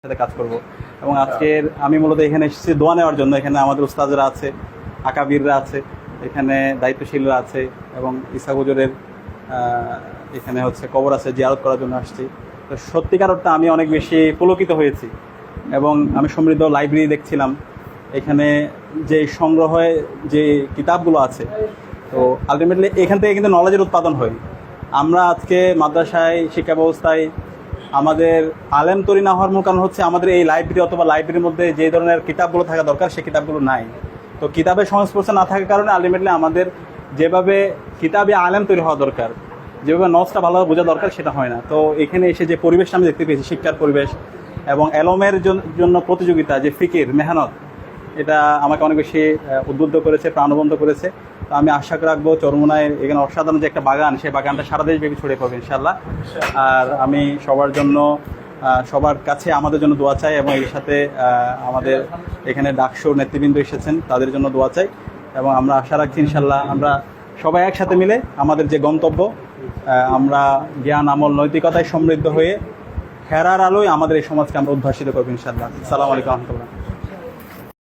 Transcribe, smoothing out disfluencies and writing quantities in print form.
সাথে কাজ করব। এবং আজকের আমি মূলত এখানে এসেছি দোয়া নেওয়ার জন্য। এখানে আমাদের উস্তাদরা আছে, আকাবিররা আছে, এখানে দায়িত্বশীলরা আছে এবং ইসা হুজুরের এখানে হচ্ছে কবর আছে, জিয়ারত করার জন্য আসছি। তো সত্যিকার অর্থে আমি অনেক বেশি পুলকিত হয়েছি এবং আমি সমৃদ্ধ লাইব্রেরি দেখছিলাম। এখানে যে সংগ্রহে যে কিতাবগুলো আছে, তো আলটিমেটলি এখান থেকে কিন্তু নলেজের উৎপাদন হয়। আমরা আজকে মাদ্রাসায় শিক্ষা ব্যবস্থায় আমাদের আলেম তৈরি না হওয়ার মূল কারণ হচ্ছে আমাদের এই লাইব্রেরি অথবা লাইব্রেরির মধ্যে যে ধরনের কিতাবগুলো থাকা দরকার সেই কিতাবগুলো নাই। তো কিতাবের সংস্পর্শে না থাকার কারণে আলটিমেটলি আমাদের যেভাবে কিতাবে আলেম তৈরি হওয়া দরকার, যেভাবে নসটা ভালোভাবে বোঝা দরকার, সেটা হয় না। তো এখানে এসে যে পরিবেশটা আমি দেখতে পেয়েছি, শিক্ষার পরিবেশ এবং এলমের জন্য প্রতিযোগিতা, যে ফিকির মেহনত, এটা আমাকে অনেক বেশি উদ্বুদ্ধ করেছে, প্রাণবন্ত করেছে। তো আমি আশা রাখবো চরমোনায় এখানে অসাধারণ যে একটা বাগান, সেই বাগানটা সারা দেশব্যাপী ছড়িয়ে পড়বে ইনশাআল্লাহ। আর আমি সবার জন্য, সবার কাছে আমাদের জন্য দোয়া চাই এবং এর সাথে আমাদের এখানে ডাকসুর নেতৃবৃন্দ এসেছেন, তাদের জন্য দোয়া চাই। এবং আমরা আশা রাখছি ইনশাআল্লাহ আমরা সবাই একসাথে মিলে আমাদের যে গন্তব্য, আমরা জ্ঞান, আমল, নৈতিকতায় সমৃদ্ধ হয়ে হেরার আলোয় আমাদের এই সমাজকে আমরা উদ্ভাসিত করবো ইনশাআল্লাহ। আসসালামু আলাইকুম ওয়া রাহমাতুল্লাহ।